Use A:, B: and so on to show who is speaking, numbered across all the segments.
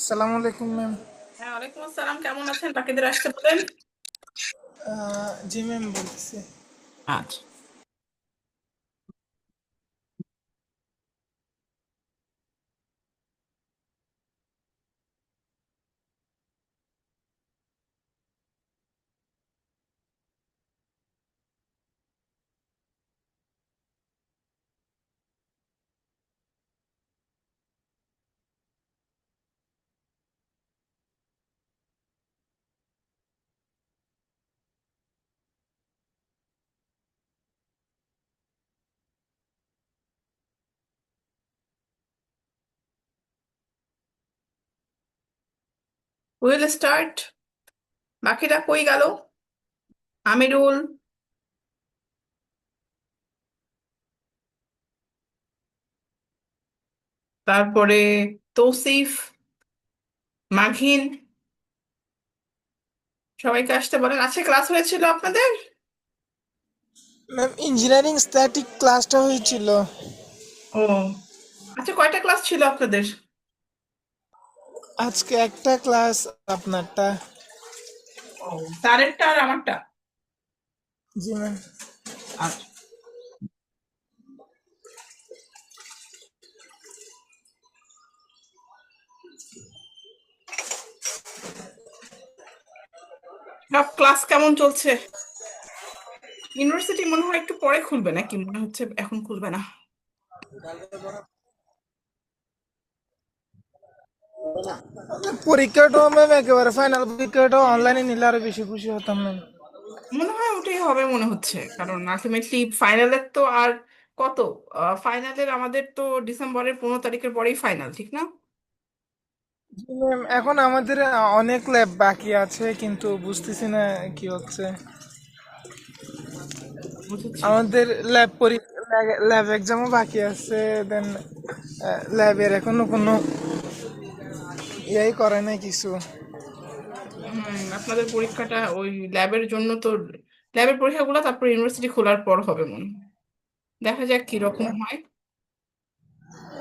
A: আসসালামু আলাইকুম ম্যাম।
B: হ্যাঁ, ওয়ালাইকুম আসসালাম। কেমন আছেন? বাকিদের আসতে বলেন।
A: জি ম্যাম বলতেছি।
B: আচ্ছা। Will start. বাকিরা কই গেল? আমিরুল, তারপরে তৌসিফ, মাঘিন, সবাইকে আসতে বলেন। আজকে ক্লাস হয়েছিল আপনাদের?
A: ম্যাম ইঞ্জিনিয়ারিং স্ট্যাটিক ক্লাসটা হয়েছিল।
B: ও আচ্ছা, কয়টা ক্লাস ছিল আপনাদের?
A: আজকে একটা ক্লাস, আপনারটা।
B: ও, স্যারেরটা আর আমারটা।
A: জি ম্যাম।
B: আচ্ছা। সব ক্লাস কেমন চলছে? ইউনিভার্সিটি মনে হয় একটু পরে খুলবে, নাকি মনে হচ্ছে এখন খুলবে না?
A: পরীক্ষাটাও ম্যাম একেবারে ফাইনাল পরীক্ষাটাও অনলাইনে নিলে আরো বেশি খুশি হতাম ম্যাম।
B: মনে হয় ওটাই হবে মনে হচ্ছে, কারণ আলটিমেটলি ফাইনালের তো আর কত, ফাইনালের আমাদের তো ডিসেম্বরের 15 তারিখের পরেই ফাইনাল, ঠিক না?
A: জি ম্যাম, এখন আমাদের অনেক ল্যাব বাকি আছে কিন্তু বুঝতেছি না কি হচ্ছে।
B: বুঝেছি।
A: আমাদের ল্যাব এক্সামও বাকি আছে। দেন ল্যাবের এখনো কোনো ইয়াই করে নাই কিছু।
B: আপনাদের পরীক্ষাটা ওই ল্যাবের জন্য তো, ল্যাবের পরীক্ষাগুলো তারপর ইউনিভার্সিটি খোলার পর হবে মনে হয়। দেখা যাক কি রকম হয়।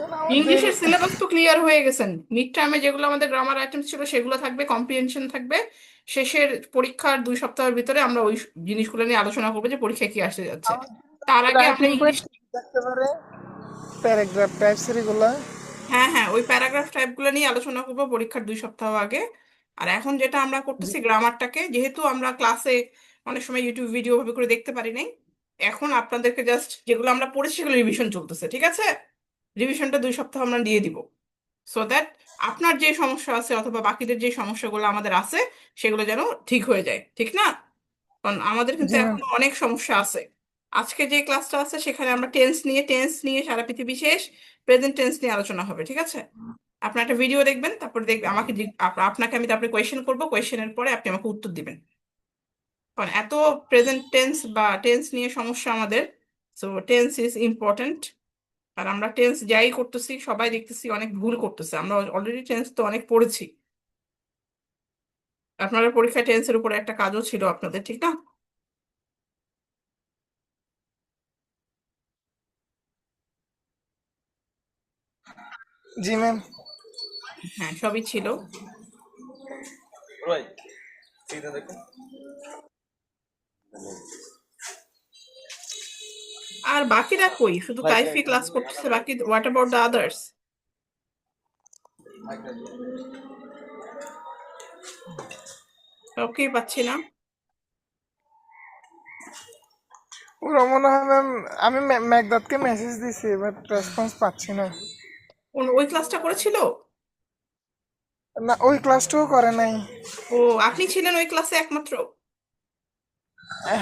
A: আমাদের
B: ইংলিশের সিলেবাস তো ক্লিয়ার হয়ে গেছেন। মিড টার্মে যেগুলো আমাদের গ্রামার আইটেমস ছিল সেগুলো থাকবে, কম্প্রিহেনশন থাকবে। শেষের পরীক্ষার 2 সপ্তাহের ভিতরে আমরা ওই জিনিসগুলো নিয়ে আলোচনা করবো যে পরীক্ষা কি আসতে যাচ্ছে। তার আগে আমরা
A: রাইটিং
B: ইংলিশ।
A: পয়েন্ট থাকতে পারে, প্যারাগ্রাফ টাইপসের এগুলা।
B: হ্যাঁ হ্যাঁ, ওই প্যারাগ্রাফ টাইপগুলো নিয়ে আলোচনা করবো পরীক্ষার 2 সপ্তাহ আগে। আর এখন যেটা আমরা করতেছি, গ্রামারটাকে যেহেতু আমরা ক্লাসে অনেক সময় ইউটিউব ভিডিও ভাবে করে দেখতে পারি নাই, এখন আপনাদেরকে জাস্ট যেগুলো আমরা পড়েছি সেগুলো রিভিশন চলতেছে, ঠিক আছে? রিভিশনটা 2 সপ্তাহ আমরা দিয়ে দিব, সো দ্যাট আপনার যে সমস্যা আছে অথবা বাকিদের যে সমস্যাগুলো আমাদের আছে সেগুলো যেন ঠিক হয়ে যায়, ঠিক না? কারণ আমাদের কিন্তু
A: জি ম্যাম।
B: এখনো অনেক সমস্যা আছে। আজকে যে ক্লাসটা আছে সেখানে আমরা টেন্স নিয়ে সারা পৃথিবী শেষ, প্রেজেন্ট টেন্স নিয়ে আলোচনা হবে, ঠিক আছে? আপনার একটা ভিডিও দেখবেন, তারপর দেখবেন আমাকে আপনাকে আমি তারপরে কোয়েশ্চেন করবো, কোয়েশ্চেনের পরে আপনি আমাকে উত্তর দিবেন। কারণ এত প্রেজেন্ট টেন্স বা টেন্স নিয়ে সমস্যা আমাদের, সো টেন্স ইজ ইম্পর্ট্যান্ট। আর আমরা টেন্স যাই করতেছি সবাই দেখতেছি অনেক ভুল করতেছে, আমরা অলরেডি টেন্স তো অনেক পড়েছি। আপনাদের পরীক্ষা টেন্সের উপরে একটা কাজও ছিল আপনাদের, ঠিক না?
A: জি ম্যাম।
B: হ্যাঁ, সবই ছিল। আর বাকিরা কই? শুধু কাইফি ক্লাস করতেছে, বাকি হোয়াট অ্যাবাউট দ্য আদার্স? কাউকেই পাচ্ছি না।
A: ওরা মনে হয় ম্যাম, আমি মেঘদাতকে মেসেজ দিছি বাট রেসপন্স পাচ্ছি না।
B: ওই ক্লাসটা করেছিল?
A: না, ওই ক্লাসটাও করে নাই।
B: ও, আপনি ছিলেন ওই ক্লাসে একমাত্র?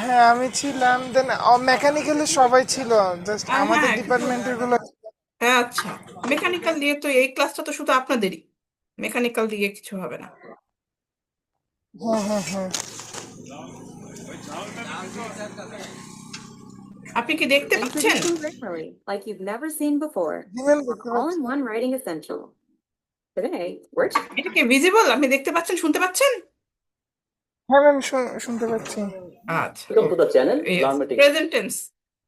A: হ্যাঁ আমি ছিলাম, দেন মেকানিক্যালি সবাই ছিল, জাস্ট আমাদের
B: হ্যাঁ কিন্তু,
A: ডিপার্টমেন্টের গুলো।
B: হ্যাঁ আচ্ছা, মেকানিক্যাল দিয়ে তো এই ক্লাসটা তো শুধু আপনাদেরই, মেকানিক্যাল দিয়ে কিছু হবে না।
A: হ্যাঁ হ্যাঁ হ্যাঁ।
B: আপনি কি দেখতে পাচ্ছেন?
C: Introducing Grammarly, like you've never seen before.
A: জি ম্যাম দেখতে পাচ্ছি।
C: All-in-one writing essential. Today, we're
B: এটা কি ভিজিবল? আপনি দেখতে পাচ্ছেন, শুনতে পাচ্ছেন?
A: হ্যাঁ ম্যাম, শুনতে পাচ্ছি।
B: আচ্ছা,
D: কৃতজ্ঞতা চ্যানেল লার্নমেটিক।
B: Present tense.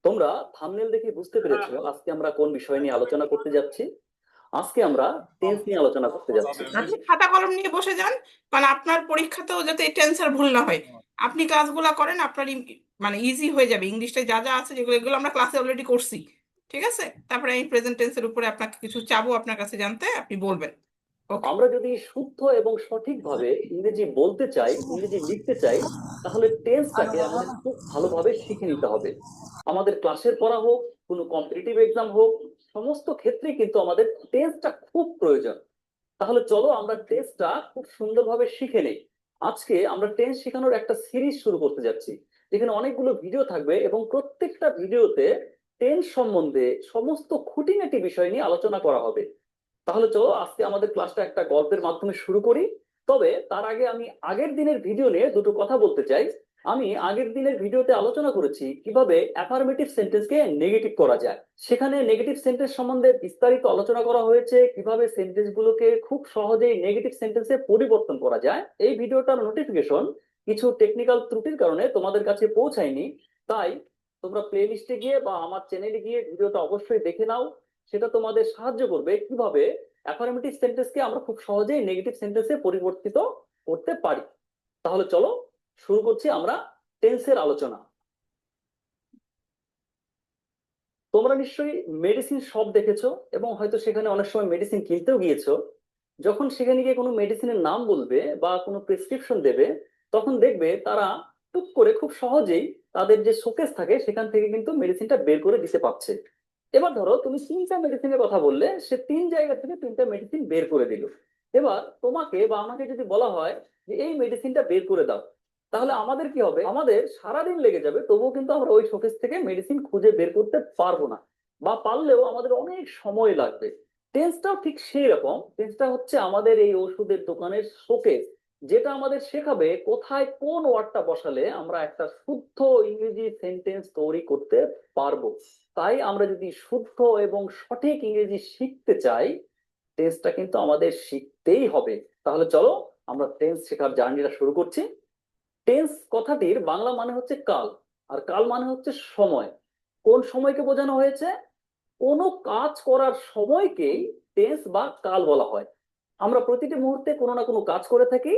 D: তোমরা থাম্বনেল দেখে বুঝতে পেরেছো আজকে আমরা কোন বিষয় নিয়ে আলোচনা করতে যাচ্ছি। আজকে আমরা টেন্স নিয়ে আলোচনা করতে যাচ্ছি।
B: আপনি খাতা কলম নিয়ে বসে যান, কারণ আপনার পরীক্ষাতেও যাতে এই টেন্সের ভুল না হয়। আপনি ক্লাসগুলো করেন, আপনার মানে ইজি হয়ে যাবে। ইংলিশটা যা যা আছে যেগুলো, এগুলো আমরা ক্লাসে অলরেডি করছি, ঠিক আছে? তারপরে আমি প্রেজেন্ট টেন্সের উপরে আপনাকে কিছু চাবো আপনার কাছে জানতে, আপনি বলবেন। ওকে।
D: আমরা যদি শুদ্ধ এবং সঠিকভাবে ইংরেজি বলতে চাই, ইংরেজি লিখতে চাই, তাহলে টেন্সটাকে আমাদের খুব ভালোভাবে শিখে নিতে হবে। আমাদের ক্লাসের পড়া হোক, কোনো কম্পিটিটিভ এক্সাম হোক, সমস্ত ক্ষেত্রে কিন্তু আমাদের টেন্সটা খুব প্রয়োজন। তাহলে চলো আমরা টেন্সটা খুব সুন্দরভাবে শিখে নেই। আজকে আমরা টেন্স শেখানোর একটা সিরিজ শুরু করতে যাচ্ছি, যেখানে অনেকগুলো ভিডিও থাকবে এবং প্রত্যেকটা ভিডিওতে টেন্স সম্বন্ধে সমস্ত খুঁটিনাটি বিষয় নিয়ে আলোচনা করা হবে। তাহলে চলো আজকে আমাদের ক্লাসটা একটা গল্পের মাধ্যমে শুরু করি। তবে তার আগে আমি আগের দিনের ভিডিও নিয়ে দুটো কথা বলতে চাই। আমি আগের দিনের ভিডিওতে আলোচনা করেছি কিভাবে অ্যাফার্মেটিভ সেন্টেন্সকে নেগেটিভ করা যায়। সেখানে নেগেটিভ সেন্টেন্স সম্বন্ধে বিস্তারিত আলোচনা করা হয়েছে, কিভাবে সেন্টেন্স গুলোকে খুব সহজেই নেগেটিভ সেন্টেন্সে পরিবর্তন করা যায়। এই ভিডিওটার নোটিফিকেশন কিছু টেকনিক্যাল ত্রুটির কারণে তোমাদের কাছে পৌঁছায়নি, তাই তোমরা প্লে লিস্টে গিয়ে বা আমার চ্যানেলে গিয়ে ভিডিওটা অবশ্যই দেখে নাও। সেটা তোমাদের সাহায্য করবে কিভাবে অ্যাফার্মেটিভ সেন্টেন্সকে আমরা খুব সহজেই নেগেটিভ সেন্টেন্সে পরিবর্তিত করতে পারি। তাহলে চলো শুরু করছি আমরা টেন্সের আলোচনা। তোমরা নিশ্চয়ই মেডিসিন শপ দেখেছো এবং হয়তো সেখানে অনেক সময় মেডিসিন কিনতেও গিয়েছো। যখন সেখানে গিয়ে কোনো মেডিসিনের নাম বলবে বা কোনো প্রেসক্রিপশন দেবে, তখন দেখবে তারা টুক করে খুব সহজেই তাদের যে শোকেস থাকে সেখান থেকে কিন্তু মেডিসিনটা বের করে দিতে পারছে। এবার ধরো তুমি 3টা মেডিসিনের কথা বললে, সে 3 জায়গা থেকে 3টা মেডিসিন বের করে দিল। এবার তোমাকে বা আমাকে যদি বলা হয় যে এই মেডিসিনটা বের করে দাও, তাহলে আমাদের কি হবে? আমাদের সারাদিন লেগে যাবে, তবুও কিন্তু আমরা ওই শোকেস থেকে মেডিসিন খুঁজে বের করতে পারবো না, বা পারলেও আমাদের অনেক সময় লাগবে। টেন্সটাও ঠিক সেই রকম। টেন্সটা হচ্ছে আমাদের এই ওষুধের দোকানের শোকেস, যেটা আমাদের শেখাবে কোথায় কোন ওয়ার্ডটা বসালে আমরা একটা শুদ্ধ ইংরেজি সেন্টেন্স তৈরি করতে পারবো। তাই আমরা যদি শুদ্ধ এবং সঠিক ইংরেজি শিখতে চাই, টেন্সটা কিন্তু আমাদের শিখতেই হবে। তাহলে চলো আমরা টেন্স শেখার জার্নিটা শুরু করছি। টেন্স কথাটির বাংলা মানে হচ্ছে কাল, আর কাল মানে হচ্ছে সময়। কোন সময়কে বোঝানো হয়েছে? কোনো কাজ করার সময়কেই টেন্স বা কাল বলা হয়। আমরা প্রতিটি মুহূর্তে কোনো না কোনো কাজ করে থাকি,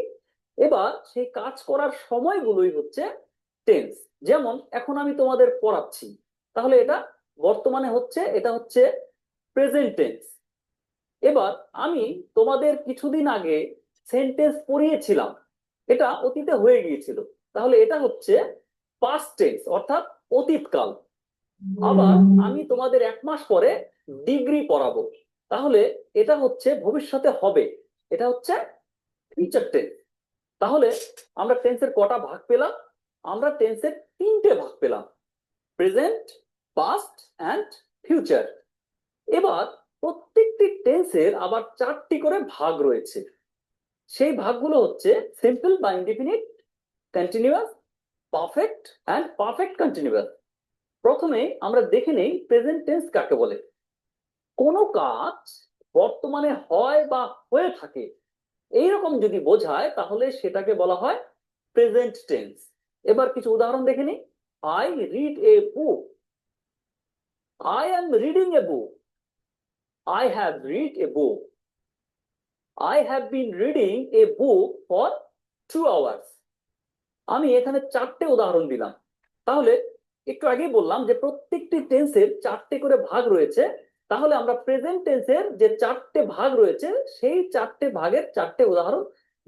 D: এবার সেই কাজ করার সময়গুলোই হচ্ছে টেন্স। যেমন এখন আমি তোমাদের পড়াচ্ছি, তাহলে এটা বর্তমানে হচ্ছে, এটা হচ্ছে প্রেজেন্ট টেন্স। এবার আমি তোমাদের কিছুদিন আগে সেন্টেন্স পড়িয়েছিলাম, এটা অতীতে হয়ে গিয়েছিল, তাহলে এটা হচ্ছে পাস্ট টেন্স অর্থাৎ অতীতকাল। আবার আমি তোমাদের 1 মাস পরে ডিগ্রি পড়াবো, তাহলে এটা হচ্ছে ভবিষ্যতে হবে, এটা হচ্ছে ফিউচার টেন্স। তাহলে আমরা টেন্সের কটা ভাগ পেলাম? আমরা টেন্সের 3টে ভাগ পেলাম, প্রেজেন্ট, পাস্ট অ্যান্ড ফিউচার। এবার প্রত্যেকটি টেন্সের আবার 4টি করে ভাগ রয়েছে। সেই ভাগগুলো হচ্ছে সিম্পল বা indefinite, continuous, perfect and perfect continuous. প্রথমে আমরা দেখে নেই প্রেজেন্ট টেন্স কাকে বলে। কোনো কাজ বর্তমানে হয় বা হয়ে থাকে এইরকম যদি বোঝায়, তাহলে সেটাকে বলা হয় প্রেজেন্ট টেন্স। এবার কিছু উদাহরণ দেখে নিই। I read a book, I am reading a book, I have read a book, I have been reading a book for 2 hours. আমি এখানে 4টে উদাহরণ দিলাম। তাহলে একটু আগেই বললাম যে প্রত্যেকটি টেন্সের 4টে করে ভাগ রয়েছে, তাহলে আমরা প্রেজেন্ট টেন্সের যে 4টে ভাগ রয়েছে সেই 4টে ভাগের 4টে উদাহরণ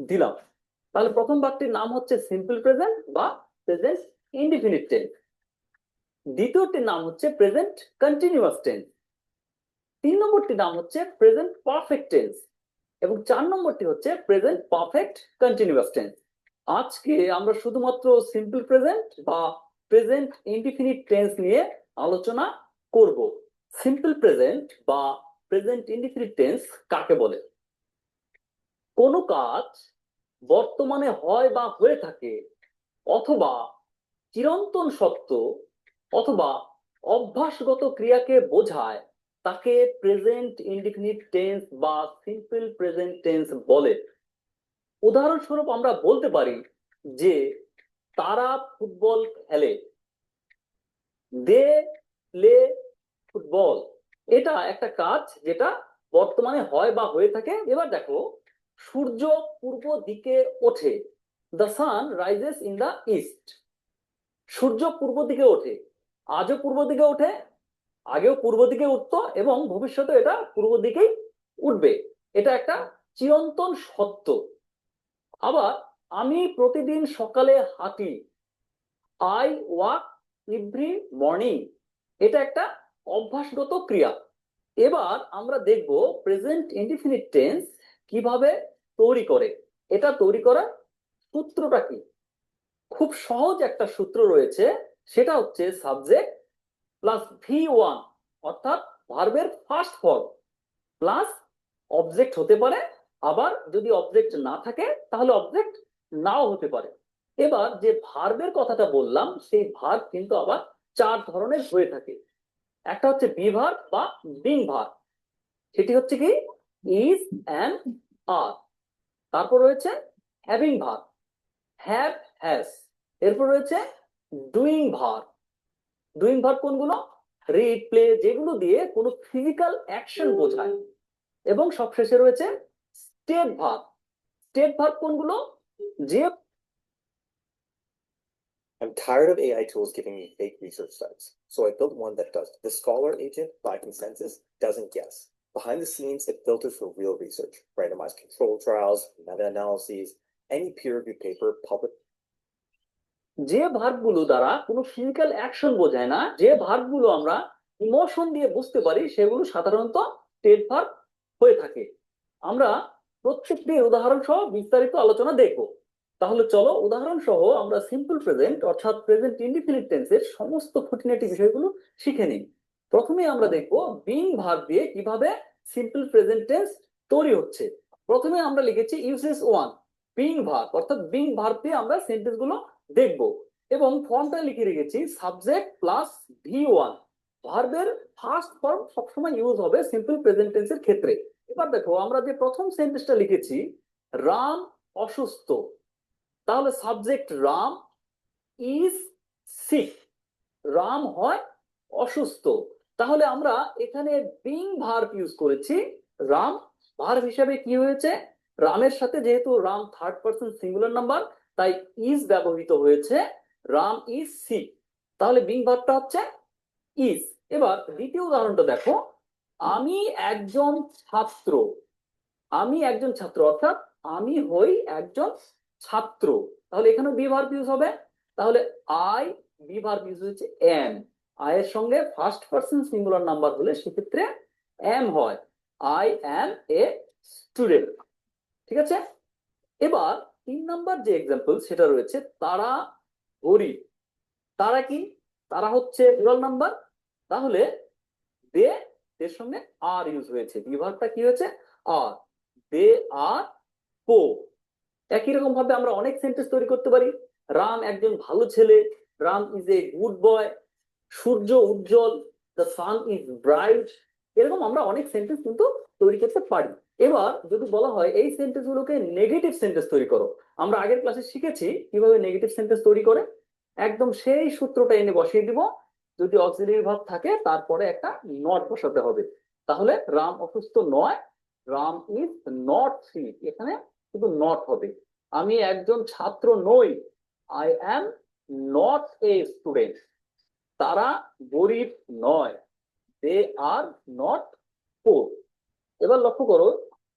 D: দিলাম। তাহলে প্রথম ভাগটির নাম হচ্ছে সিম্পল প্রেজেন্ট বা প্রেজেন্ট ইনডিফিনিট টেন্স। দ্বিতীয়টির নাম হচ্ছে প্রেজেন্ট কন্টিনিউয়াস টেন্স। 3 নম্বরটির নাম হচ্ছে প্রেজেন্ট পারফেক্ট টেন্স এবং 4 নম্বরটি হচ্ছে প্রেজেন্ট পারফেক্ট কন্টিনিউয়াস টেন্স। আজকে আমরা শুধুমাত্র সিম্পল প্রেজেন্ট বা প্রেজেন্ট ইনডিফিনিট টেন্স নিয়ে আলোচনা করব। সিম্পল প্রেজেন্ট বা প্রেজেন্ট ইনডিফিনিট টেন্স কাকে বলে? কোনো কাজ বর্তমানে হয় বা হয়ে থাকে, অথবা চিরন্তন সত্য অথবা অভ্যাসগত ক্রিয়াকে বোঝায়, তাকে প্রেজেন্ট ইনডিফিনিট টেন্স বা সিম্পল প্রেজেন্ট টেন্স বলে। উদাহরণস্বরূপ আমরা বলতে পারি যে তারা ফুটবল খেলে, দে প্লে ফুটবল। এটা একটা কাজ যেটা বর্তমানে হয় বা হয়ে থাকে। এবার দেখো, সূর্য পূর্ব দিকে ওঠে, the sun rises in the east. সূর্য পূর্ব দিকে ওঠে, আজও পূর্ব দিকে ওঠে, আগেও পূর্ব দিকে উঠতো এবং ভবিষ্যতে এটা পূর্ব দিকেই উঠবে। এটা একটা চিরন্তন সত্য। আবার আমি প্রতিদিন সকালে হাঁটি, আই ওয়াক এভরি মর্নিং, এটা একটা অভ্যাসগত ক্রিয়া। এবার আমরা দেখব প্রেজেন্ট ইনডিফিনিট টেন্স কিভাবে তৈরি করে। এটা তৈরি করার সূত্রটা কি? খুব সহজ একটা সূত্র রয়েছে, সেটা হচ্ছে সাবজেক্ট প্লাস V1, অর্থাৎ ভার্বের ফার্স্ট ফর্ম প্লাস অবজেক্ট হতে পারে, আবার যদি অবজেক্ট না থাকে তাহলে অবজেক্ট নাও হতে পারে। এবার যে ভার্বের কথাটা বললাম, সেই ভার্ব কিন্তু আবার 4 ধরনের হয়ে থাকে। একটা হচ্ছে বি ভার্ব বা বিং ভার্ব, সেটি হচ্ছে কি ইজ অ্যান্ড আর। তারপর রয়েছে হ্যাভিং ভার্ব, হ্যাভ হ্যাজ। এরপর রয়েছে ডুইং ভার্ব। ডুইং ভার্ব কোনগুলো? রিড, প্লে, যেগুলো দিয়ে কোনো ফিজিক্যাল অ্যাকশন বোঝায়। এবং সবশেষে রয়েছে স্টেট ভার্ব। স্টেট ভার্ব কোনগুলো? যে
E: I'm tired of AI tools giving me fake research sites, so I built one that does. The Scholar agent, by consensus, doesn't guess. Behind the scenes, it filters for real research, randomized control trials, meta-analyses, any peer-reviewed paper, public.
D: যে ভার্বগুলো দ্বারা কোনো physical action বোঝায় না, যে ভার্বগুলো আমরা emotion দিয়ে বুঝতে পারি, সেগুলো সাধারণত স্টেট ভার্ব হয়ে থাকে। আমরা প্রত্যেকটি উদাহরণ সহ বিস্তারিত আলোচনা দেখব। তাহলে চলো উদাহরণ সহ আমরা সিম্পল প্রেজেন্ট অর্থাৎ প্রেজেন্ট ইনডিফিনিট টেন্সের সমস্ত খুঁটিনাটি বিষয়গুলো শিখে নিই। প্রথমে আমরা দেখব বিং ভার্ব দিয়ে কিভাবে সিম্পল প্রেজেন্ট টেন্স তৈরি হচ্ছে। প্রথমে আমরা লিখেছি ইউসেস 1 বিং ভার্ব, অর্থাৎ বিং ভার্ব দিয়ে আমরা সেন্টেন্স গুলো দেখব এবং ফর্মটা লিখে রেখেছি সাবজেক্ট প্লাস V1। ভার্বের ফার্স্ট ফর্ম সবসময় ইউজ হবে সিম্পল প্রেজেন্ট টেন্সের ক্ষেত্রে। এবার দেখো আমরা যে প্রথম সেন্টেন্সটা লিখেছি, রাম অসুস্থ, তাহলে subject Ram is sick, Ram হয় অসুস্থ। তাহলে আমরা এখানে বিং ভার্ব ইউজ করেছি। রাম ভার্ব হিসাবে কি হয়েছে? রামের সাথে যেহেতু Ram third person singular number, তাই ইজ ব্যবহৃত হয়েছে। রাম ইজ সিক, তাহলে বিং ভার্বটা হচ্ছে ইজ। এবার দ্বিতীয় উদাহরণটা দেখো, আমি একজন ছাত্র। আমি একজন ছাত্র অর্থাৎ আমি হই একজন ছাত্র, তাহলে এখানে বি ভার্ব ইউজ হবে। তাহলে আই, বি ভার্ব ইউজ হচ্ছে এম। আই এর সঙ্গে ফার্স্ট পারসন সিঙ্গুলার নাম্বার হলে সেক্ষেত্রে এম হয়। I am a student. ঠিক আছে। এবার 3 নাম্বার যে এক্সাম্পল সেটা রয়েছে তারা গরিব। তারা কি? তারা হচ্ছে প্লুরাল নাম্বার, তাহলে দে এর সঙ্গে আর ইউজ হয়েছে, বি ভার্বটা কি হয়েছে? আর। দে আর পোর। একই রকম ভাবে আমরা অনেক সেন্টেন্স তৈরি করতে পারি। রাম একজন ভালো ছেলে, Ram is a good boy. সূর্য উজ্জ্বল, দ্য সান ইজ ব্রাইট। এরকম আমরা অনেক সেন্টেন্স কিন্তু তৈরি করতে পারি। এবার যদি বলা হয় এই সেন্টেন্স গুলোকে নেগেটিভ সেন্টেন্স তৈরি করো, আমরা আগের ক্লাসে শিখেছি কিভাবে নেগেটিভ সেন্টেন্স তৈরি করে। একদম সেই সূত্রটা এনে বসিয়ে দিব। যদি অক্সিলারি ভার্ব থাকে তারপরে একটা নট বসাতে হবে। তাহলে রাম অসুস্থ নয়, রাম ইজ নট সিক, এখানে শুধু নট হবে। আমি একজন ছাত্র নই, I am not a student. তারা গরিব নয়, দে আর নট পোর। এবার লক্ষ্য করো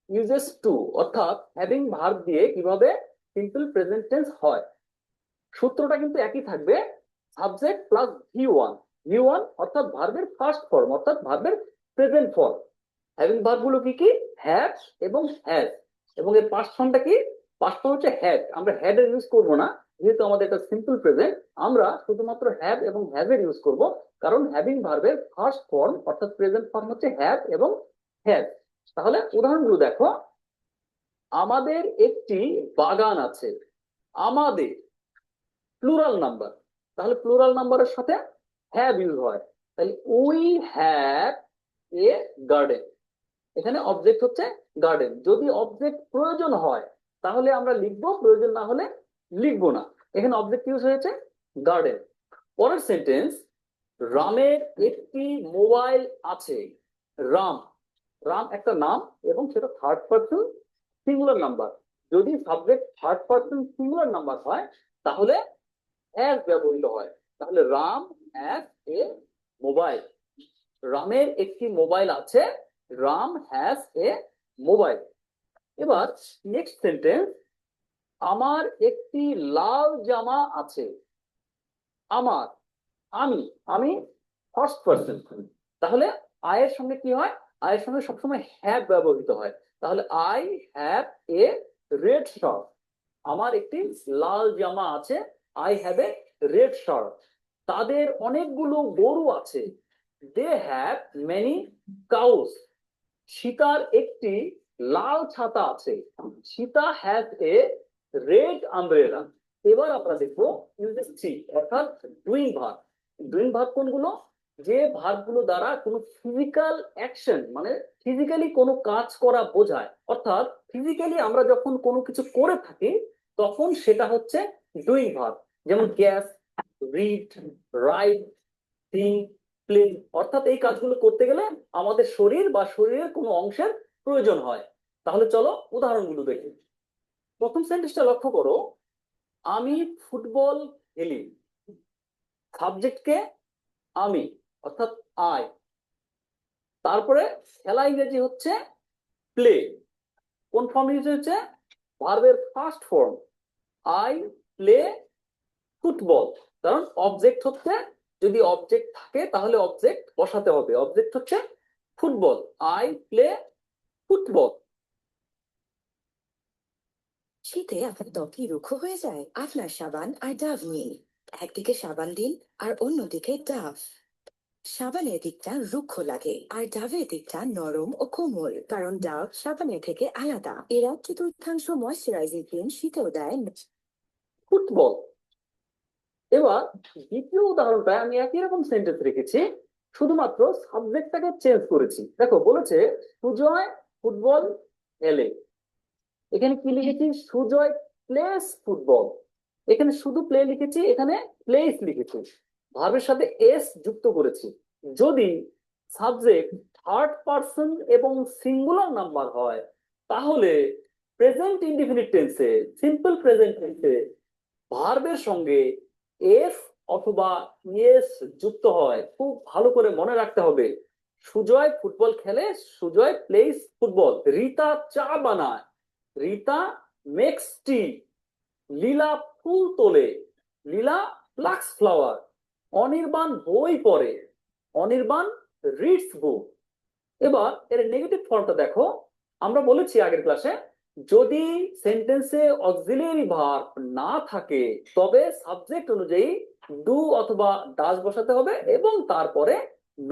D: ইউজেস টু অর্থাৎ হ্যাভিং ভার্ব দিয়ে কিভাবে সিম্পল প্রেজেন্ট টেন্স হয়। সূত্রটা কিন্তু একই থাকবে, সাবজেক্ট প্লাস V1। V1 অর্থাৎ ভার্বের ফার্স্ট ফর্ম অর্থাৎ ভার্বের প্রেজেন্ট ফর্ম। হ্যাভিং ভার্ব গুলো কি কি? হ্যাভ এবং হ্যাজ। এবং এর পাস্ট ফর্মটা কি? পাস্ট ফর্ম হচ্ছে হ্যাড। আমরা হ্যাড এর ইউজ করব না, যেহেতু আমাদের এটা সিম্পল প্রেজেন্ট। আমরা শুধুমাত্র হ্যাভ এবং হ্যাভ এর ইউজ করব, কারণ হ্যাভিং ভার্বের ফার্স্ট ফর্ম অর্থাৎ প্রেজেন্ট ফর্ম হচ্ছে হ্যাভ এবং হ্যাজ। তাহলে উদাহরণগুলো দেখো, আমাদের একটি বাগান আছে। আমাদের প্লুরাল নাম্বার, তাহলে প্লুরাল নাম্বারের সাথে হ্যাভ ইউজ হয়। তাহলে উই হ্যাভ এ গার্ডেন, এখানে অবজেক্ট হচ্ছে গার্ডেন। যদি অবজেক্ট প্রয়োজন হয় তাহলে আমরা লিখবো, প্রয়োজন না হলে লিখবো না। এখানে অবজেক্ট ইউজ হয়েছে গার্ডেন। পরের সেন্টেন্স, রামের একটি মোবাইল আছে। রাম, রাম একটা নাম এবং সেটা থার্ড পার্সন সিঙ্গুলার নাম্বার। যদি subject third person singular number হয় তাহলে হ্যাজ ব্যবহৃত হয়। তাহলে রাম হ্যাজ এ মোবাইল, রামের একটি মোবাইল আছে, রাম হ্যাজ এ মোবাইল। এবার নেক্সট সেন্টেন্স, আমার একটি লাল জামা আছে। আমার, আমি, আমি ফার্স্ট পার্সন, তাহলে আয়ের সঙ্গে কি হয়, আয়ের সঙ্গে সবসময় হ্যাভ ব্যবহৃত হয়। তাহলে I have a red shirt, আমার একটি লাল জামা আছে, I have a red shirt. তাদের অনেকগুলো গরু আছে, দে হ্যাভ মেনি কাউস। সীতার একটি লাল ছাতা আছে, Sita has a red umbrella. এবার আমরা দেখবো ইউজেস থ্রি, অর্থাৎ ডুইং ভার্ব। ডুইং ভার্ব কোনগুলো, যে ভার্বগুলো দ্বারা কোনো ফিজিক্যাল অ্যাকশন মানে ফিজিক্যালি কোনো কাজ করা বোঝায়। অর্থাৎ ফিজিক্যালি আমরা যখন কোনো কিছু করে থাকি তখন সেটা হচ্ছে ডুইং ভার্ব। যেমন gas, read, right, think, play. অর্থাৎ এই কাজগুলো করতে গেলে আমাদের শরীর বা শরীরের কোনো অংশের প্রয়োজন হয়। তাহলে চলো উদাহরণগুলো দেখি। প্রথম সেন্টেন্সটা লক্ষ্য করো, আমি ফুটবল খেলি। সাবজেক্টকে আমি অর্থাৎ আই, তারপরে খেলা ইংরেজি হচ্ছে প্লে। কোন ফর্ম ইউজ হচ্ছে, ভার্বের first form, I play football. কারণ অবজেক্ট হচ্ছে, যদি অবজেক্ট থাকে তাহলে অবজেক্ট বসাতে হবে। অবজেক্ট হচ্ছে ফুটবল, আই প্লে ফুটবল।
F: শীতে আপনার ত্বক কি রুক্ষ হয়ে যায়? আপনার সাবান আর ডাভ নিন। একদিকে সাবান দিন আর অন্যদিকে ডাভ। সাবানের দিকটা রুক্ষ লাগে আর ডাভের দিকটা নরম ও কোমল, কারণ ডাভ সাবানের থেকে আলাদা। এর 1/4 ময়শ্চারাইজিং ক্রিম শীতেও দেয়।
D: ফুটবল। এবার দ্বিতীয় উদাহরণটা আমি একই রকম সেন্টেন্স রেখেছি, শুধুমাত্র সাবজেক্টটাকে চেঞ্জ করেছি। দেখো বলেছে সুজয় ফুটবল খেলে, এখানে কি লিখেছি, সুজয় প্লেস ফুটবল। এখানে শুধু প্লে লিখেছি, এখানে প্লেস লিখেছি, ভার্বের সাথে এস যুক্ত করেছি। যদি সাবজেক্ট থার্ড পারসন এবং সিঙ্গুলার নাম্বার হয় তাহলে প্রেজেন্ট ইনডিফিনিট টেন্সে, সিম্পল প্রেজেন্ট টেন্সে ভার্বের সঙ্গে এফ অথবা ইএস যুক্ত হয়। খুব ভালো করে মনে রাখতে হবে, সুজয় ফুটবল খেলে, সুজয় প্লেস ফুটবল। রিতা চা বানায়, রিতা মেক্স টি। লীলা ফুল তোলে, লীলা প্লাক্স ফ্লাওয়ার। অনির্বাণ বই পড়ে, অনির্বাণ রিডস বুক। এবার এর নেগেটিভ ফর্মটা দেখো, আমরা বলেছি আগের ক্লাসে, যদি সেন্টেন্সে অক্সিলিয়ারি ভার্ব না থাকে তবে সাবজেক্ট অনুযায়ী ডু অথবা ডাজ বসাতে হবে এবং তারপরে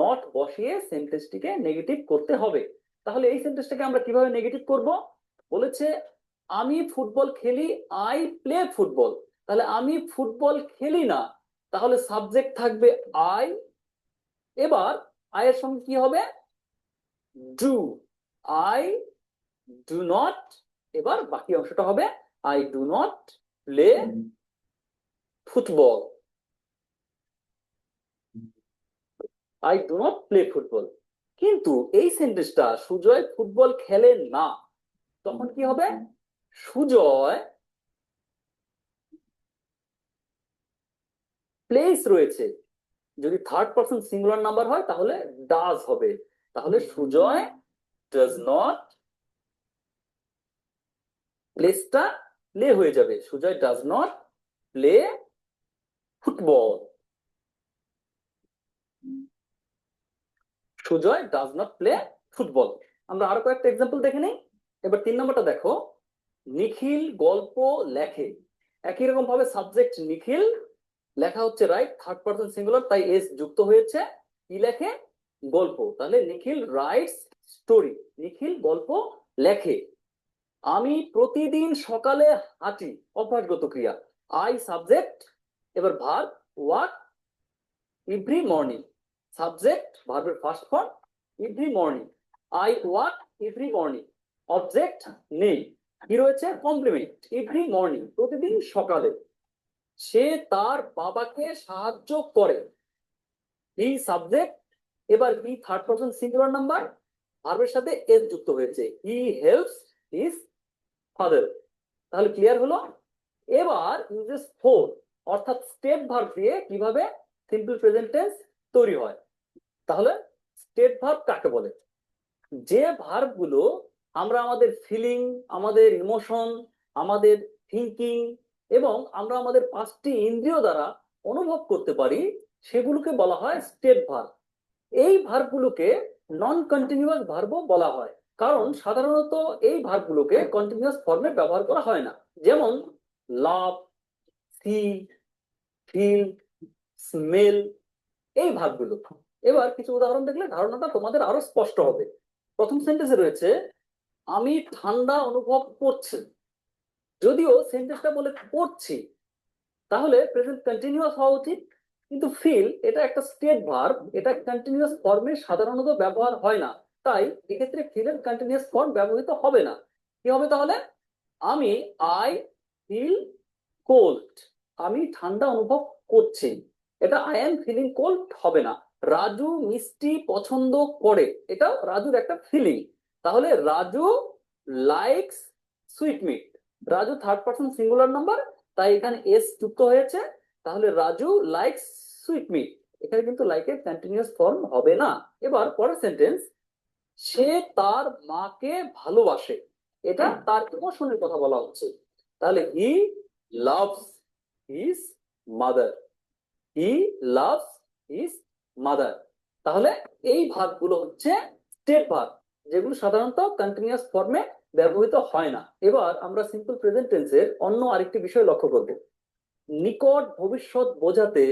D: নট বসিয়ে সেন্টেন্সটিকে নেগেটিভ করতে হবে। তাহলে এই সেন্টেন্সটাকে আমরা কিভাবে নেগেটিভ করব, বলেছে আমি ফুটবল খেলি, আই প্লে ফুটবল। তাহলে আমি ফুটবল খেলি না, তাহলে সাবজেক্ট থাকবে আই, এবার আই এর সঙ্গে কি হবে, ডু, আই ডু নট। এবার বাকি অংশটা হবে I do not play football, I do not play football. কিন্তু এই সেন্টেন্সটা সুজয় ফুটবল খেলে না, তখন কি হবে, সুজয় প্লেস রয়েছে, যদি থার্ড পারসন সিঙ্গুলার নাম্বার হয় তাহলে ডাজ হবে। তাহলে সুজয় ডাজ নট, প্লেসটা প্লে হয়ে যাবে, Sujoy does not play football, Sujoy does not play football. আমরা আরো কয়েকটা এক্সাম্পল দেখে নেই। এবার 3 নম্বরটা দেখো, নিখিল গল্প লেখে। একই রকম ভাবে সাবজেক্ট নিখিল, লেখা হচ্ছে রাইট, থার্ড পারসন সিঙ্গুলার তাই এস যুক্ত হয়েছে, কি লেখে, গল্প। তাহলে নিখিল রাইটস স্টোরি, নিখিল গল্প লেখে। আমি প্রতিদিন সকালে হাঁটি, অভ্যাসগত ক্রিয়া, আই সাবজেক্ট, এবার verb walk every morning. Subject ভার্বের first form every morning, I walk every morning. Object নেই, কি রয়েছে, কমপ্লিমেন্ট, এভরি মর্নিং প্রতিদিন সকালে। সে তার বাবাকে সাহায্য করে, এই সাবজেক্ট, এবার কি থার্ড পারসন সিঙ্গুলার নাম্বার, ভার্বের সাথে এস যুক্ত হয়েছে, হি হেল্পস হিজ ফাদার। তাহলে ক্লিয়ার হলো? এবার ইউজেস ফোর অর্থাৎ স্টেট ভার্ব দিয়ে কিভাবে সিম্পল প্রেজেন্ট টেন্স তৈরি হয়। তাহলে স্টেট ভার্ব কাকে বলে? যে ভার্ব গুলো আমরা আমাদের ফিলিং, আমাদের ইমোশন, আমাদের থিঙ্কিং এবং আমরা আমাদের পাঁচটি ইন্দ্রিয় দ্বারা অনুভব করতে পারি, সেগুলোকে বলা হয় স্টেট ভার্ব। এই ভার্বগুলোকে নন কন্টিনিউয়াস ভার্বও বলা হয়, কারণ সাধারণত এই ভার্বগুলোকে কন্টিনিউয়াস ফর্মে ব্যবহার করা হয় না। যেমন লাভ, সি, ফিল, স্মেল, এই ভার্বগুলো। এবার কিছু উদাহরণ দেখলে ধারণাটা তোমাদের আরো স্পষ্ট হবে। প্রথম সেন্টেন্সে রয়েছে আমি ঠান্ডা অনুভব করছি। যদিও সেন্টেন্সটা বলে করছি, তাহলে প্রেজেন্ট কন্টিনিউয়াস হওয়া উচিত, কিন্তু ফিল এটা একটা স্টেট ভার্ব, এটা কন্টিনিউয়াস ফর্মে সাধারণত ব্যবহার হয় না, তাই এক্ষেত্রে ফিলের কন্টিনিউয়াস ফর্ম ব্যবহৃত হবে না। কি হবে তাহলে? আমি আই ফিল কোল্ড, আমি ঠান্ডা অনুভব করছি, এটা আই এম ফিলিং কোল্ড হবে না। রাজু মিষ্টি পছন্দ করে, এটা রাজুর একটা ফিলিং, তাহলে Raju likes sweet meat. Raju third person singular number, তাই এখানে এস যুক্ত হয়েছে, তাহলে রাজু লাইকস সুইট মিট। এখানে কিন্তু লাইকের কন্টিনিউয়াস ফর্ম হবে না। এবার পরের সেন্টেন্স, সে তার মাকে ভালোবাসে, এটা তার ইমোশনের কথা বলা হচ্ছে, তাহলে he loves his mother, he loves his mother. তাহলে এই ভার্বগুলো হচ্ছে স্টেট ভার্ব, যেগুলো সাধারণত কন্টিনিউয়াস ফর্মে ব্যবহৃত হয় না। এবার আমরা সিম্পল প্রেজেন্ট টেন্সের অন্য আরেকটি বিষয় লক্ষ্য করব। নিকট ভবিষ্যৎ বোঝাতে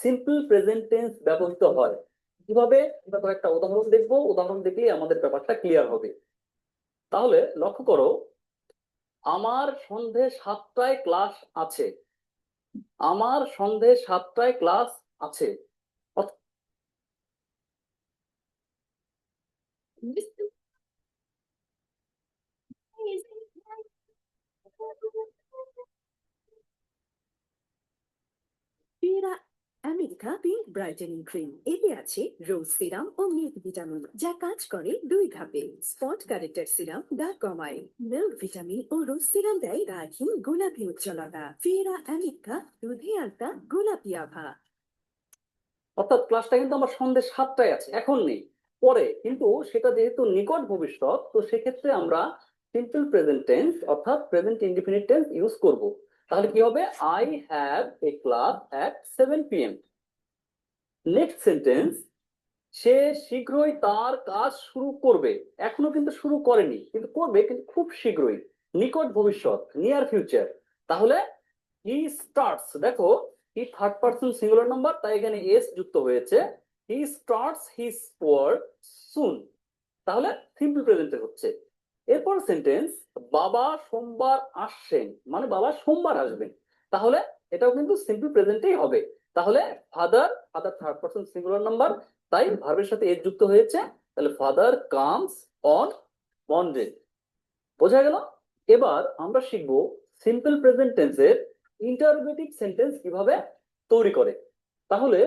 D: সিম্পল প্রেজেন্ট টেন্স ব্যবহৃত হয়। কিভাবে? আমরা কয়েকটা উদাহরণ দেখবো, উদাহরণ দেখলেই আমাদের ব্যাপারটা ক্লিয়ার হবে। তাহলে লক্ষ্য করো, আমার সন্ধে 7টায় ক্লাস আছে, আমার সন্ধে 7টায় ক্লাস আছে।
F: ফিয়েরা আমেরিকা পিঙ্ক ব্রাইটেনিং ক্রিম, এতে আছে রোজ সিরাম ও মিল্ক ভিটামিন, যা কাজ করে 2 ধাপে। স্পট কারেক্টর সিরাম দাগ কমায়, মিল্ক ভিটামিন ও রোজ সিরাম দেয় দাগহীন গোলাপি উজ্জ্বলতা। ফিয়েরা আমেরিকা, দুধে আলতা গোলাপি আভা।
D: অর্থাৎ ক্লাসটা কিন্তু আমার সন্ধ্যে 7টায় আছে, এখন নেই, পরে। কিন্তু সেটা যেহেতু নিকট ভবিষ্যৎ, তো সেক্ষেত্রে আমরা সিম্পল প্রেজেন্ট টেন্স অর্থাৎ প্রেজেন্ট ইনডিফিনিট টেন্স ইউজ করব। তাহলে কি হবে? I have a class at 7 PM। Next sentence, সে শীঘ্রই তার কাজ শুরু করবে, এখনো কিন্তু শুরু করেনি, কিন্তু করবে, কিন্তু খুব শীঘ্রই, নিকট ভবিষ্যৎ, নিয়ার ফিউচার। তাহলে হি স্টার্টস, দেখো he third person singular number, তাই এখানে এস যুক্ত হয়েছে, হি স্টার্টস হিজ ওয়ার্ক সুন, তাহলে সিম্পল প্রেজেন্টে হচ্ছে। এরপর সেন্টেন্স, বাবা সোমবার আসছেন, মানে বাবা সোমবার আসবেন, তাহলে এটাও কিন্তু সিম্পল প্রেজেন্টেই হবে। তাহলে father, father third person singular number, তাই ভার্বের সাথে এস যুক্ত হয়েছে, তাহলে ফাদার কামস অন মনডে। বোঝা গেল? এবার আমরা শিখবো সিম্পল প্রেজেন্ট টেন্সের ইন্টারোগেটিভ সেন্টেন্স কিভাবে তৈরি করে। তাহলে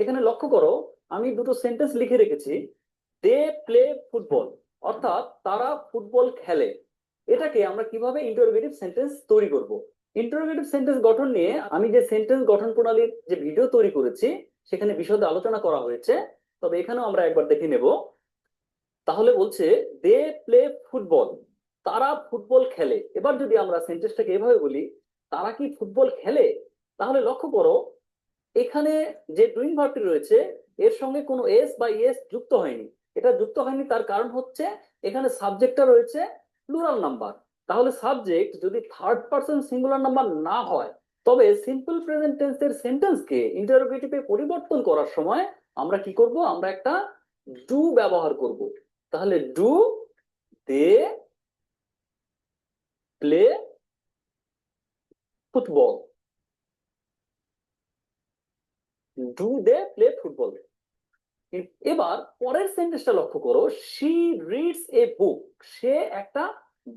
D: এখানে লক্ষ্য করো, আমি দুটো সেন্টেন্স লিখে রেখেছি। দে প্লে ফুটবল, অর্থাৎ তারা ফুটবল খেলে। এটাকে আমরা কিভাবে ইন্টারোগেটিভ সেন্টেন্স তৈরি করব? ইন্টারোগেটিভ সেন্টেন্স গঠন নিয়ে আমি যে সেন্টেন্স গঠন প্রণালীর যে ভিডিও তৈরি করেছি, সেখানে বিশদে আলোচনা করা হয়েছে, তবে এখানেও আমরা একবার দেখে নেব। তাহলে বলছে দে প্লে ফুটবল, তারা ফুটবল খেলে। এবার যদি আমরা সেন্টেন্সটাকে এভাবে বলি, তারা কি ফুটবল খেলে, তাহলে লক্ষ্য করো এখানে যে ডুইং ভার্বটি রয়েছে এর সঙ্গে কোনো এস বা ইএস যুক্ত হয়নি। এটা যুক্ত হয়নি তার কারণ হচ্ছে এখানে সাবজেক্টটা রয়েছে প্লুরাল নাম্বার। তাহলে সাবজেক্ট যদি থার্ড পারসন সিঙ্গুলার নাম্বার না হয়, তবে সিম্পল প্রেজেন্ট টেন্সের সেন্টেন্সকে ইন্টারোগেটিভে পরিবর্তন করার সময় আমরা কি করব? আমরা একটা ডু ব্যবহার করব। তাহলে do they play football, do they play football. এবার পরের সেন্টেন্সটা লক্ষ্য করো, শি রিডস এ বুক, সে একটা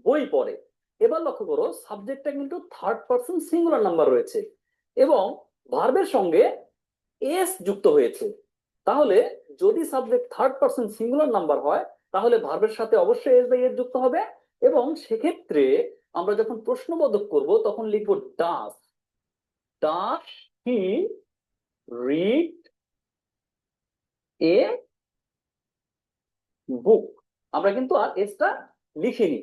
D: বই পড়ে। এবার লক্ষ্য করো সাবজেক্টটা কিন্তু থার্ড পারসন সিঙ্গুলার নাম্বার রয়েছে এবং ভার্বের সঙ্গে এস যুক্ত হয়েছে। তাহলে যদি subject third person singular number হয়, তাহলে ভার্বের সাথে অবশ্যই এস বাই এর যুক্ত হবে, এবং সেক্ষেত্রে আমরা যখন প্রশ্নবোধক করব তখন লিখবো ডাস ডাস হি রিড এ বুক। আমরা কিন্তু আর এসটা লিখিনি।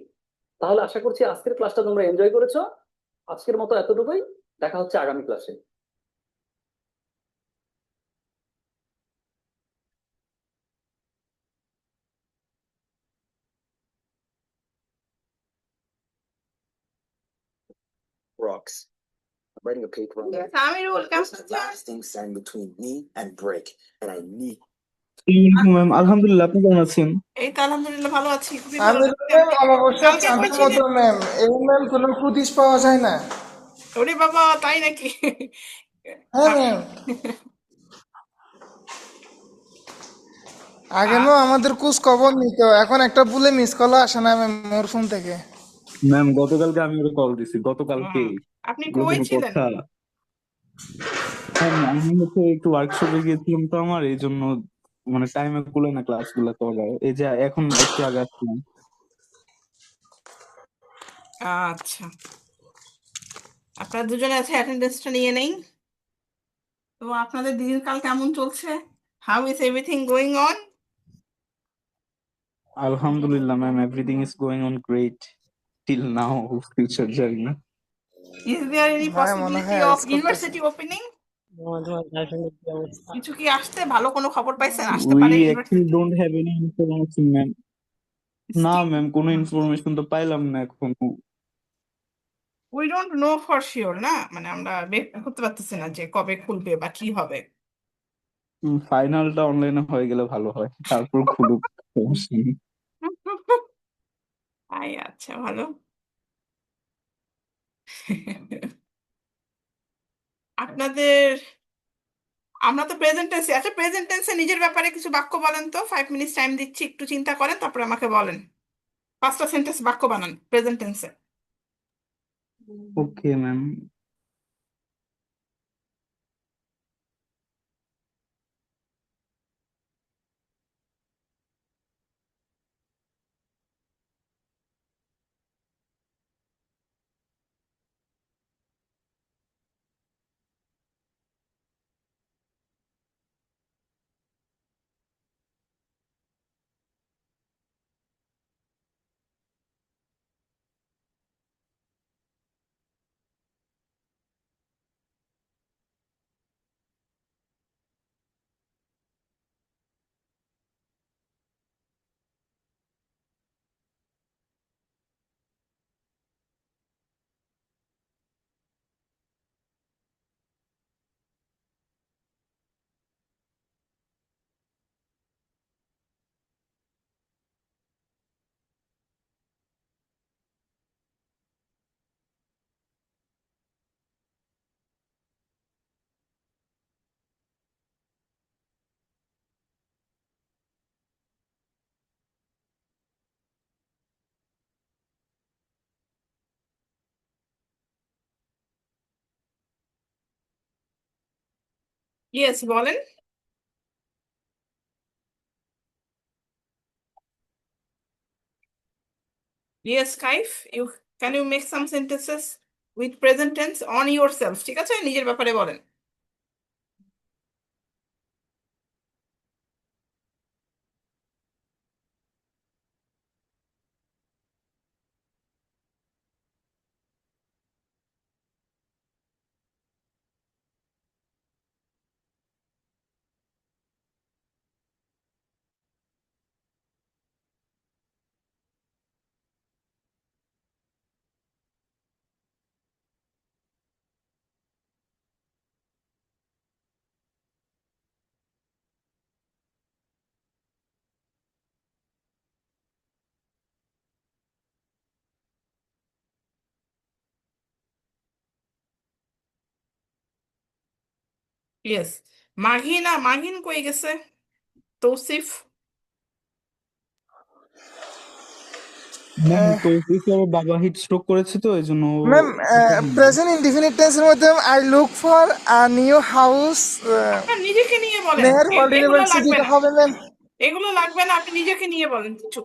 D: তাহলে আশা করছি আজকের ক্লাসটা তোমরা এনজয় করেছো। আজকের মতো এতটুকুই, দেখা হচ্ছে আগামী ক্লাসে।
E: Rocks. I'm writing a paper on that.
B: আমিরুল কেমন
E: This is the
B: আছেন?
E: last thing standing between me and break, and I need.
G: Ma'am আলহামদুলিল্লাহ, আপনি কেমন আছেন?
B: এই তো আলহামদুলিল্লাহ ভালো আছি, খুবই ভালো
A: আমির
B: লাগছে।
A: ম্যাম
B: আপনি
A: অমাবস্যার
B: কালকে
A: চাঁদের
B: করেছিলেন?
A: মতো ম্যাম, এই ম্যাম কোনো ফুটিস পাওয়া যায় না।
B: ওরে বাবা, তাই নাকি?
A: হ্যাঁ ম্যাম, আগে ম্যাম আমাদের খোঁজ খবর নিত, এখন একটা ভুলে মিস কল আসে না ম্যাম মোর ফোন থেকে।
G: ম্যাম গতকালকে আমি ওকে কল দিছি, গতকালকে।
B: আপনি
G: এগুলো
B: কই
G: কোনো
B: ছিলেন?
G: কথা? ম্যাম আমি হচ্ছে একটু ওয়ার্কশপে গিয়েছিলাম, তো আমার এই জন্য মানে টাইমে কুলে না ক্লাস গুলো করার। এই যে এখন একটু আগে আসলাম।
B: আচ্ছা, আপনারা দুজনে আছে, অ্যাটেন্ডেন্সটা নিয়ে নেই। তো আপনাদের দিনকাল কেমন চলছে? How is everything going on?
G: আলহামদুলিল্লাহ ma'am, everything is going on great till now, future জানি না।
B: ইজ দেয়ার এনি
A: ভাই মনে
B: পসিবিলিটি
A: হয়
B: অফ
A: আরেস করতেছে।
B: University opening? কিছু কি আসছে? ভালো কোনো খবর পাইছেন? আসতে
G: উই
B: পারে
G: actually
B: university?
G: Don't have any information ma'am. না ম্যাম, কোনো ইনফরমেশন তো পাইলাম না এখনো।
B: We don't know for sure, না মানে আমরা বের করতে পারতেছি না যে কবে খুলবে বা কি হবে।
G: ফাইনালটা অনলাইনে হয়ে গেলে ভালো হয়, তারপর খুলুক, সমস্যা নেই।
B: আচ্ছা, ভালো। আপনাদের, আমরা তো প্রেজেন্ট টেন্সে, আচ্ছা প্রেজেন্ট টেন্সে নিজের ব্যাপারে কিছু বাক্য বলেন তো। 5 মিনিট টাইম দিচ্ছি, একটু চিন্তা করেন, তারপরে আমাকে বলেন। 5টা সেন্টেন্স বাক্য বানান প্রেজেন্ট টেন্সে।
G: Okay ma'am.
B: ইয়েস, বলেন। Yes Kaif, can you make some sentences with present tense on yourself? ঠিক আছে, নিজের ব্যাপারে বলেন। ইয়েস। মাহিন কই গেছে? তৌসিফ?
G: ম্যাম তৌফিকের আবার বাবা হিট স্ট্রোক করেছে, তো এই জন্য
A: ম্যাম প্রেজেন্ট ইনডিফিনিট টেন্সের মধ্যে I look for a new house
B: আপনার নিজেকে নিয়ে বলেন,
A: নেয়ার ওয়ার্ল্ড
B: এগুলো লাগবে
A: ইউনিভার্সিটিতে
B: না।
A: হবে ম্যাম।
B: এগুলো লাগবে না, আপনি নিজেকে নিয়ে বলেন কিছু।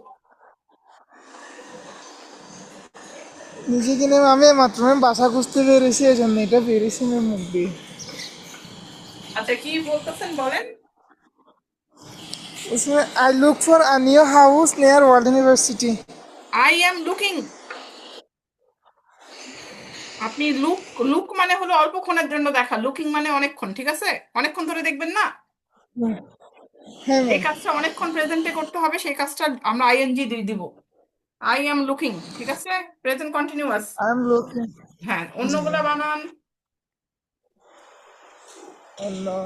A: নিজেকে নিয়ে আমি মাত্র ম্যাম বাসা খুঁজতে পেরেছি, এই জন্য এটা পেরেছি ম্যাম মুখ দিয়ে।
B: আচ্ছা কি বলতেছেন বলেন।
A: उसमें I look for a new house near world university.
B: I am looking, আপনি লুক, লুক মানে হলো অল্পক্ষণের জন্য দেখা, লুকিং মানে অনেকক্ষণ, ঠিক আছে? অনেকক্ষণ ধরে দেখবেন না,
A: হ্যাঁ
B: এই
A: ম্যাম।
B: কাজটা অনেকক্ষণ প্রেজেন্টে করতে হবে, সেই কাজটা আমরা আইএনজি দিয়ে দিব। আই এম লুকিং, ঠিক আছে, present continuous.
A: I am looking.
B: হ্যাঁ,
A: जी
B: অন্যগুলা
A: मैम।
B: বানান।
A: अल्लाह।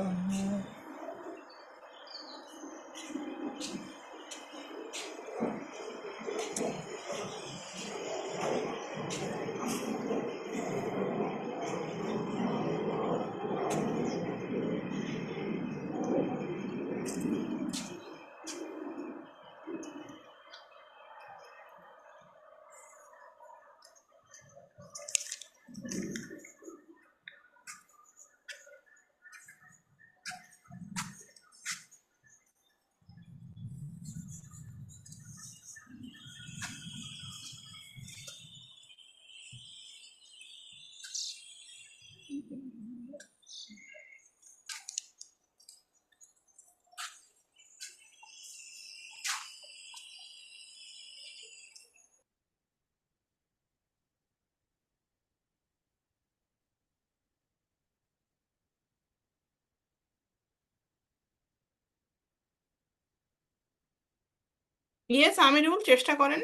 B: ইয়েস আমিরুল, চেষ্টা করেন।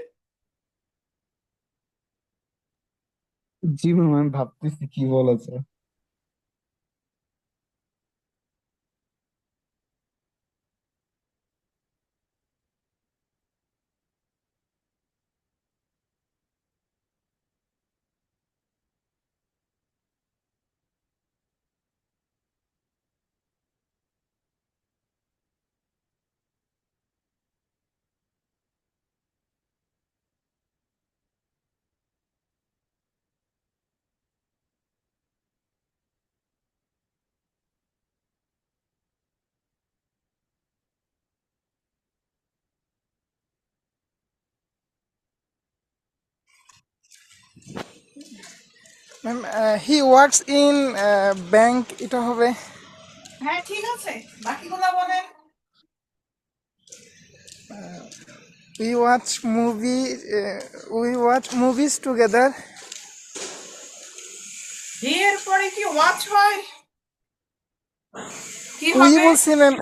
G: জি ম্যাম, আমি ভাবতেছি কি বলা যায়।
A: Ma'am he works in bank, এটা হবে।
B: হ্যাঁ ঠিক আছে, বাকিগুলা বলেন।
A: We watch movie, we watch movies together.
B: He এর পরে কি ওয়াচ হয়? কি
A: উই
B: হবে?
A: বলছি ma'am,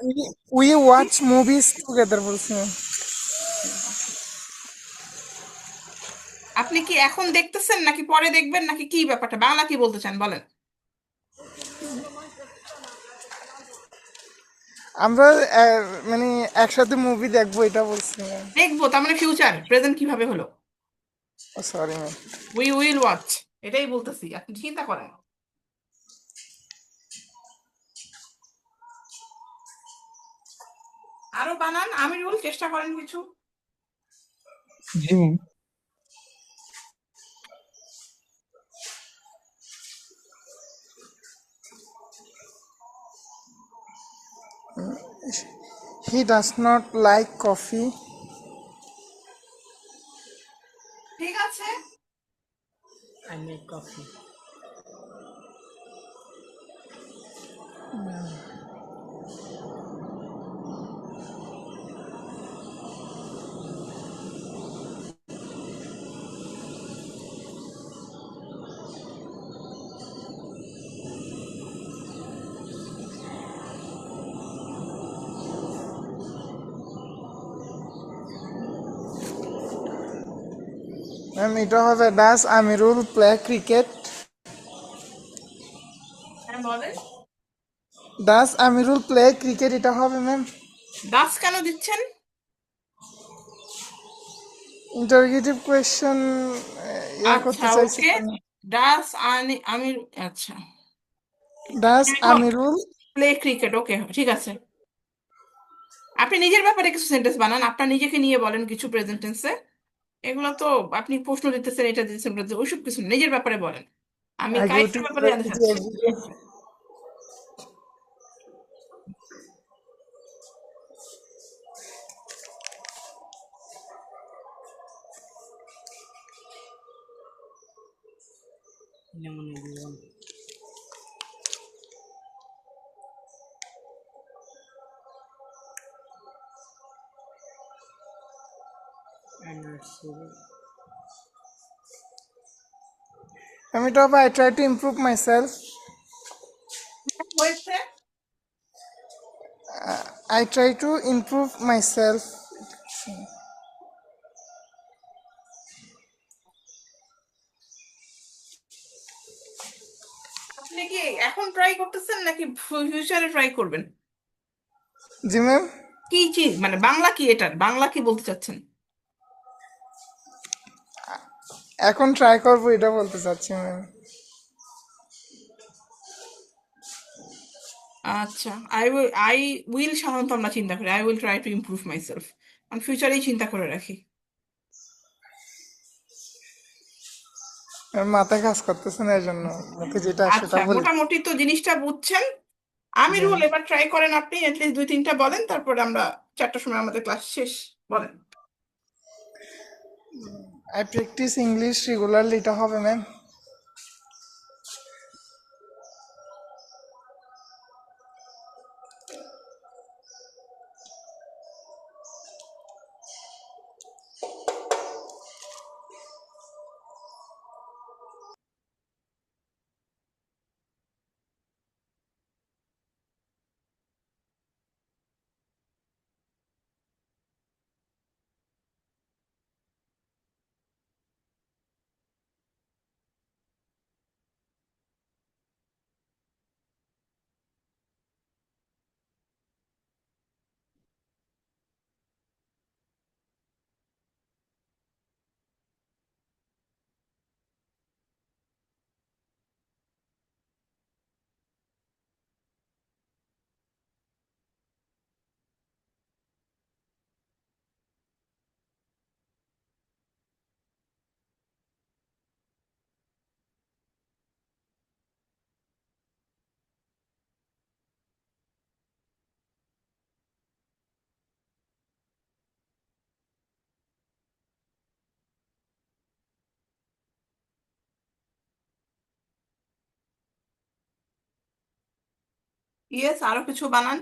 A: we watch movies together বলছি ম্যাম।
B: আপনি কি এখন দেখতেছেন নাকি পরে দেখবেন নাকি কি ব্যাপারটা, বাংলা কি বলতে চান বলেন।
A: আমরা মানে একসাথে মুভি দেখবো এটা বলছি ম্যাম।
B: দেখবো তার মানে ফিউচার, প্রেজেন্ট কিভাবে হলো?
A: Sorry ma'am.
B: We will watch, এটাই বলতেছি, আপনি চিন্তা করেন। আরো বানান আমিরুল, চেষ্টা করেন কিছু।
G: জি ma'am.
A: He does not like coffee.
B: ঠিক আছে,
A: আই মেক কফি। ম্যাম এটা হবে ডাস আমিরুল প্লে ক্রিকেট।
B: হ্যাঁ বলেন।
A: ডাস আমিরুল প্লে ক্রিকেট, এটা হবে ম্যাম।
B: দাস কেন দিচ্ছেন?
A: ইন্টারোগেটিভ কোয়েশ্চেন ইয়া করতে
B: আচ্ছা
A: চাইছি।
B: ওকে, ডাস আমির, আচ্ছা
A: ডাস আমিরুল।
B: প্লে ক্রিকেট, ওকে ঠিক আছে। আপনি নিজের ব্যাপারে কিছু সেন্টেন্স বানান, আপনার নিজেকে নিয়ে বলেন কিছু প্রেজেন্ট টেন্সে। এগুলো তো আপনি প্রশ্ন দিতেছেন, এটা দিতেছেন, ওটা দিতেছেন, ওইসব কিছু না, নিজের ব্যাপারে বলেন। আমি
A: I go
B: কাইফের
A: to
B: ব্যাপারে জানতে
A: university
B: চাচ্ছি।
A: every day. Amitava, I try to improve myself.
B: হয়েছে
A: I try to improve myself.
B: আপনি কি এখন ট্রাই করতেছেন নাকি ফিউচারে ট্রাই করবেন?
A: জি ম্যাম,
B: কি চিজ মানে বাংলা কি, এটার বাংলা কি বলতে চাচ্ছেন?
A: এখন ট্রাই করবো এটা বলতে চাচ্ছি ম্যাম।
B: আচ্ছা, আই উইল সাধারণত আমরা চিন্তা করি I will try to improve myself, আমি ফিউচারেই চিন্তা করে রাখি।
A: মাথায় কাজ করতেছে না, এই জন্য মুখে যেটা সেটা
B: আচ্ছা,
A: বলি।
B: মোটামুটি তো জিনিসটা বুঝছেন। আমিরুল, এবার ট্রাই করেন, আপনি অ্যাটলিস্ট 2-3টা বলেন, তারপরে আমরা 4টার সময় আমাদের ক্লাস শেষ। বলেন।
A: I practice English regularly, এটা হবে ম্যাম?
B: ইয়েস, আরো কিছু বানান।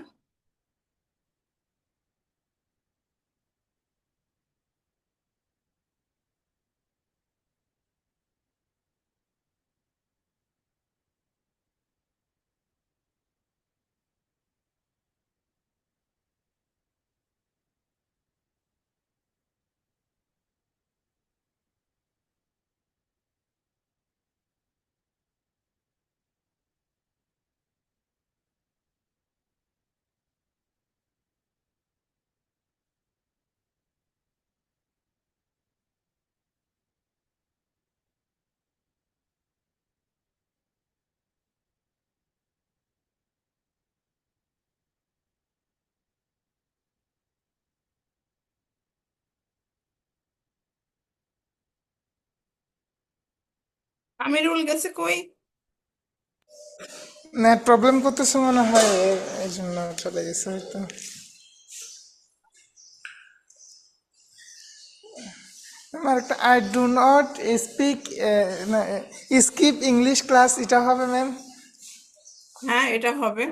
B: আমিরুল গেছে কই?
A: নেট প্রবলেম করতেছে মনে হয়, এই জন্য চলে গেছে হয়তো। আমার একটা I do not speak skip English class, এটা হবে ম্যাম?
B: হ্যাঁ, এটা হবে।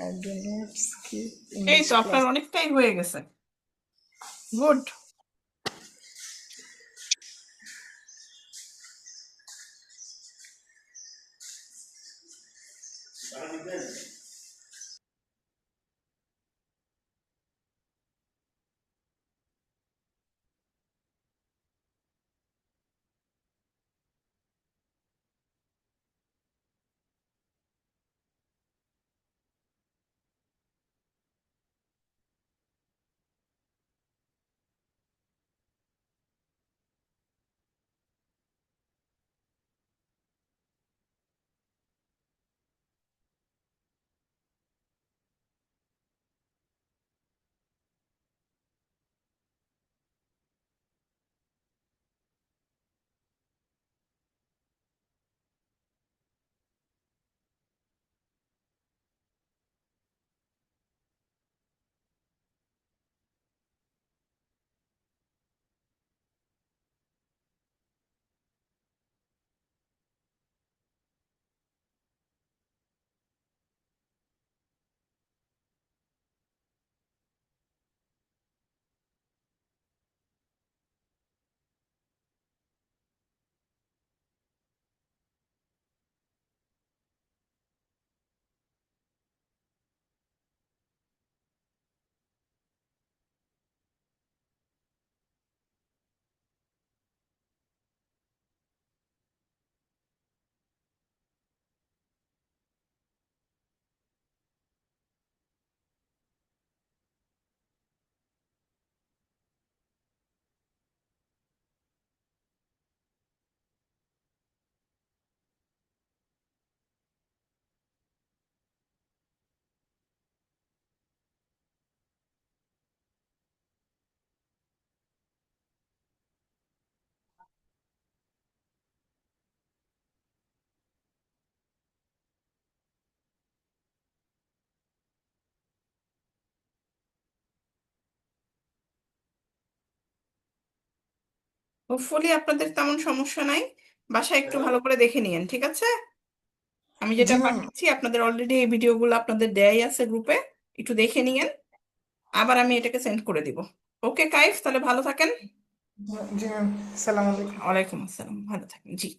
A: আই ডু নট স্কিপ
B: এই
A: ইংলিশ
B: তো আপনার
A: ক্লাস।
B: অনেকটাই হয়ে গেছে। গুড। হোপফুলি আপনাদের তেমন সমস্যা নাই, বাসায় একটু ভালো করে দেখে নিয়েন, ঠিক আছে? আমি যেটা
A: জি ম্যাম।
B: পাঠাচ্ছি আপনাদের অলরেডি এই ভিডিওগুলো আপনাদের দেয়াই আছে গ্রুপে, একটু দেখে নিয়েন, আবার আমি এটাকে সেন্ড করে দিব। ওকে কাইফ, তাহলে ভালো থাকেন।
A: জি ম্যাম, সালাম আলাইকুম।
B: ওয়ালাইকুম আসসালাম, ভালো থাকেন, জি।